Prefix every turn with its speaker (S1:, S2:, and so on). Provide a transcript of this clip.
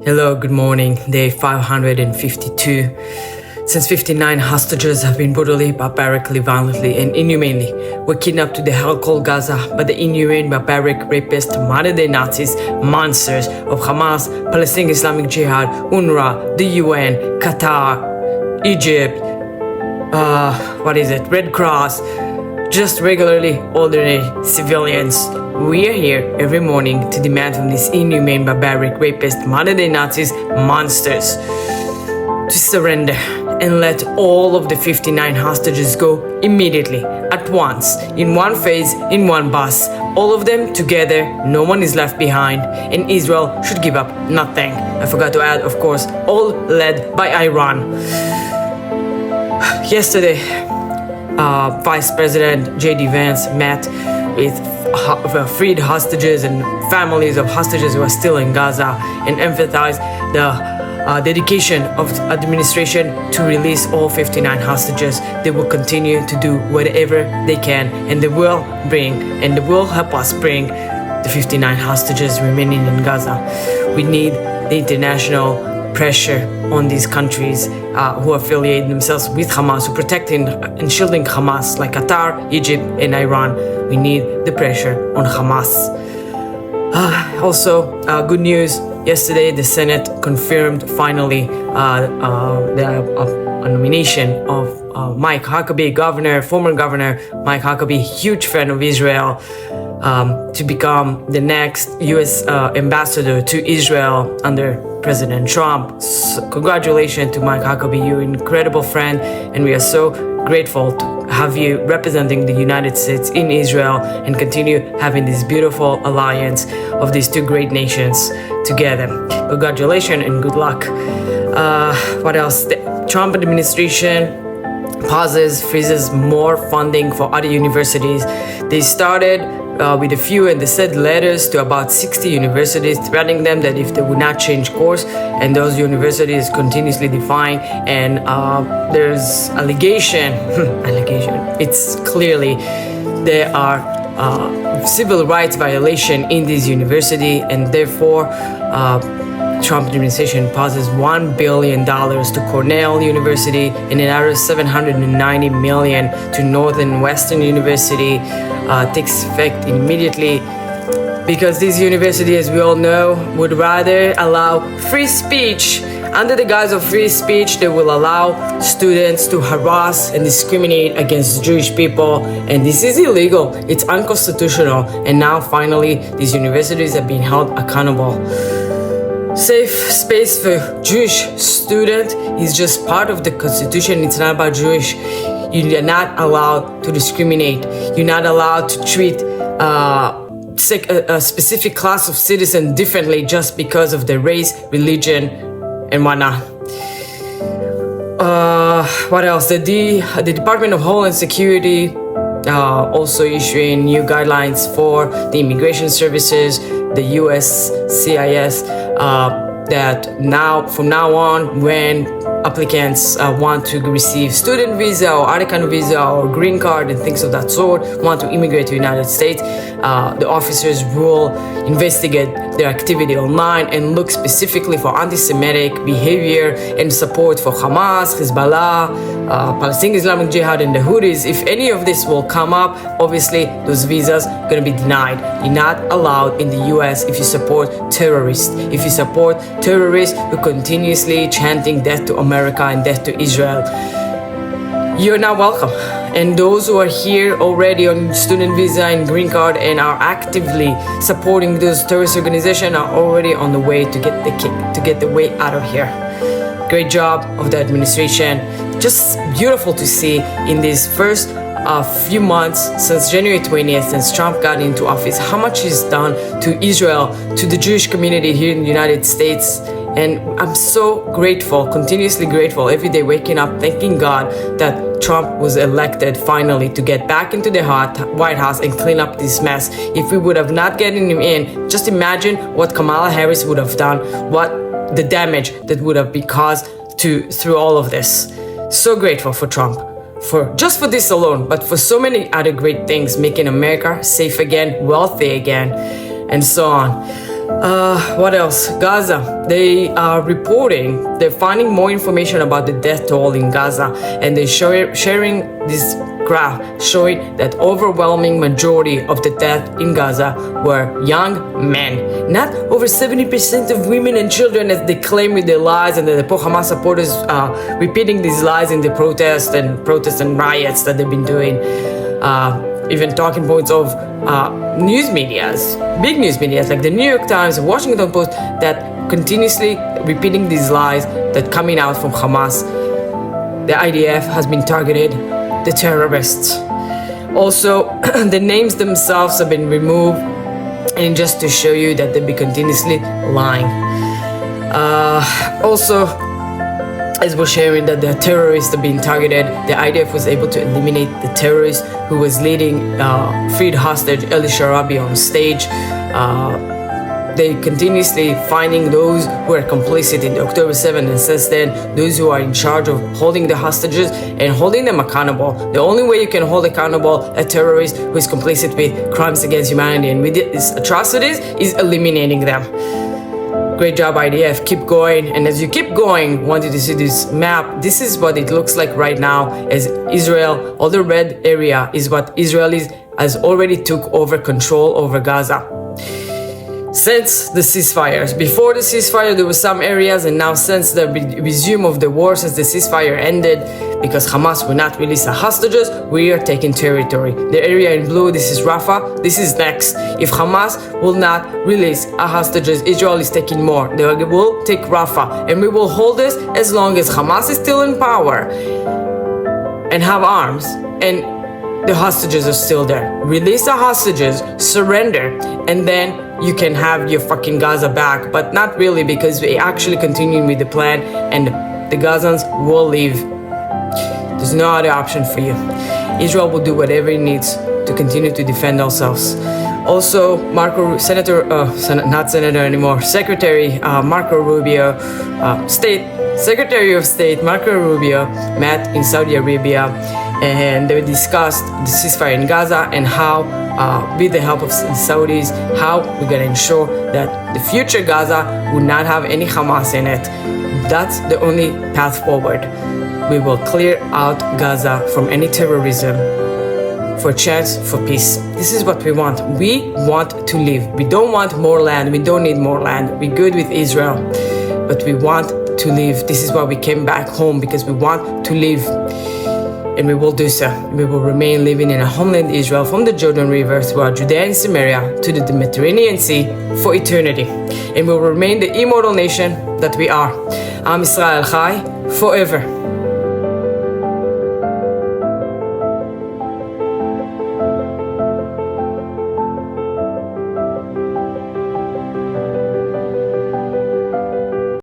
S1: Hello, good morning. Day 552. Since 59 hostages have been brutally, barbarically, violently, and inhumanely were kidnapped to the hell called Gaza by the inhumane, barbaric, rapist, modern-day Nazis, monsters of Hamas, Palestinian Islamic Jihad, UNRWA, the UN, Qatar, Egypt, Red Cross, just regularly ordinary civilians. We are here every morning to demand from these inhumane, barbaric, rapist, modern-day Nazis, monsters, to surrender and let all of the 59 hostages go immediately, at once, in one phase, in one bus. All of them together, no one is left behind, and Israel should give up nothing. I forgot to add, of course, all led by Iran. Yesterday, Vice President J.D. Vance met with freed hostages and families of hostages who are still in Gaza and emphasized the dedication of the administration to release all 59 hostages. They will continue to do whatever they can, and they will help us bring the 59 hostages remaining in Gaza. We need the international pressure on these countries who affiliate themselves with Hamas, who protecting and shielding Hamas, like Qatar, Egypt, and Iran. We need the pressure on Hamas. Also, good news. Yesterday, the Senate confirmed finally the nomination of Mike Huckabee, former governor Mike Huckabee, huge fan of Israel, to become the next U.S. ambassador to Israel under President Trump. So congratulations to Mike Huckabee, you're an incredible friend, and we are so grateful to have you representing the United States in Israel and continue having this beautiful alliance of these two great nations together. Congratulations and good luck. What else? The Trump administration freezes more funding for other universities. They started with a few, and they sent letters to about 60 universities threatening them that if they would not change course, and those universities continuously defying, and there's allegation, it's clearly there are civil rights violation in this university, and therefore Trump administration passes $1 billion to Cornell University and another $790 million to Northern Western University. Takes effect immediately because this university, as we all know, would rather allow free speech. Under the guise of free speech, they will allow students to harass and discriminate against Jewish people, and this is illegal. It's unconstitutional, and now finally these universities are being held accountable. Safe space for Jewish student is just part of the Constitution. It's not about Jewish. You're not allowed to discriminate. You're not allowed to treat a specific class of citizen differently just because of their race, religion, and whatnot. What else? The Department of Homeland Security also issuing new guidelines for the immigration services, the USCIS, that from now on, when applicants want to receive student visa or other kind of visa or green card and things of that sort, want to immigrate to the United States, the officers will investigate their activity online and look specifically for anti-Semitic behavior and support for Hamas, Hezbollah, Palestinian Islamic Jihad, and the Houthis. If any of this will come up, obviously those visas are going to be denied. You're not allowed in the US if you support terrorists. If you support terrorists who continuously chanting death to America and death to Israel, you're not welcome. And those who are here already on student visa and green card and are actively supporting those terrorist organizations are already on the way to get the kick, to get the way out of here. Great job of the administration. Just beautiful to see in these first few months since January 20th, since Trump got into office, how much he's done to Israel, to the Jewish community here in the United States. And I'm so grateful, continuously grateful, every day waking up, thanking God that Trump was elected finally to get back into the White House and clean up this mess. If we would have not gotten him in, just imagine what Kamala Harris would have done, what the damage that would have been caused through all of this. So grateful for Trump, for this alone, but for so many other great things, making America safe again, wealthy again, and so on. What else? Gaza. They are reporting, they're finding more information about the death toll in Gaza, and they're sharing this graph showing that overwhelming majority of the death in Gaza were young men. Not over 70% of women and children, as they claim with their lies, and the Hamas supporters repeating these lies in the protests and riots that they've been doing. Even talking points of news medias, big news medias like the New York Times, the Washington Post, that continuously repeating these lies that coming out from Hamas. The IDF has been targeted, the terrorists. Also, the names themselves have been removed, and just to show you that they'll be continuously lying. Also, as we're sharing that the terrorists are being targeted, the IDF was able to eliminate the terrorist who was leading freed hostage Eli Sharabi on stage. They continuously finding those who are complicit in the October 7th, and since then, those who are in charge of holding the hostages and holding them accountable. The only way you can hold accountable a terrorist who is complicit with crimes against humanity and with these atrocities is eliminating them. Great job, IDF. Keep going. And as you keep going, wanted to see this map. This is what it looks like right now as Israel. All the red area is what Israelis has already took over control over Gaza. Since the ceasefires, before the ceasefire, there were some areas, and now since the resume of the war, since the ceasefire ended, because Hamas will not release the hostages, we are taking territory. The area in blue, this is Rafah, this is next. If Hamas will not release our hostages, Israel is taking more. They will take Rafah, and we will hold this as long as Hamas is still in power and have arms, and the hostages are still there. Release the hostages, surrender, and then you can have your fucking Gaza back. But not really, because we actually continue with the plan, and the Gazans will leave. There's no other option for you. Israel will do whatever it needs to continue to defend ourselves. Also, Secretary Marco Rubio, Secretary of State Marco Rubio met in Saudi Arabia, and they discussed the ceasefire in Gaza and how, with the help of the Saudis, how we're going to ensure that the future Gaza will not have any Hamas in it. That's the only path forward. We will clear out Gaza from any terrorism for a chance for peace. This is what we want. We want to live. We don't want more land. We don't need more land. We're good with Israel, but we want to live. This is why we came back home, because we want to live. And we will do so. We will remain living in a homeland Israel, from the Jordan River throughout Judea and Samaria to the Mediterranean Sea for eternity. And we will remain the immortal nation that we are. Am Israel Chai forever.